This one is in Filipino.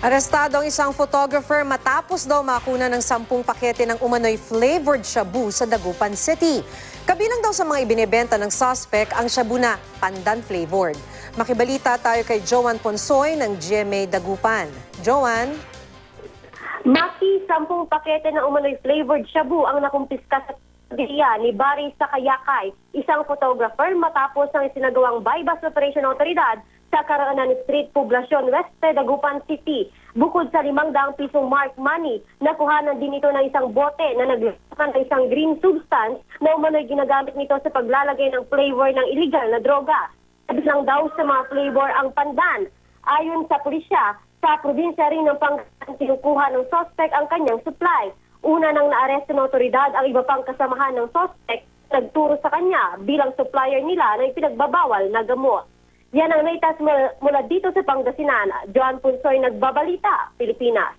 Arestado ang isang photographer matapos daw makuna ng 10 pakete ng umano'y flavored shabu sa Dagupan City. Kabilang daw sa mga ibinebenta ng suspect ang shabu na pandan flavored. Makibalita tayo kay Joan Ponsoy ng GMA Dagupan. Joan? Maki, 10 pakete ng umano'y flavored shabu ang nakumpiska sa pagdiya ni Barry Sakayakay, isang photographer matapos ang isinagawang bypass operation ng otoridad sa Karaanan Street, Poblacion Weste, Dagupan City. Bukod sa 500 pisong mark money, nakuhanan din ito ng isang bote na naglaman ng isang green substance na umano'y ginagamit nito sa paglalagay ng flavor ng illegal na droga. Sabi lang daw sa mga flavor ang pandan. Ayon sa pulisya, sa probinsya rin ng Pangasinan kinukuha ng suspect ang kanyang supply. Una nang naaresto ng otoridad ang iba pang kasamahan ng suspect, nagturo sa kanya bilang supplier nila ng ipinagbabawal na gamot. Yan ang naitas mula dito sa Pangasinan. Joan Punsoy, Nagbabalita, Pilipinas.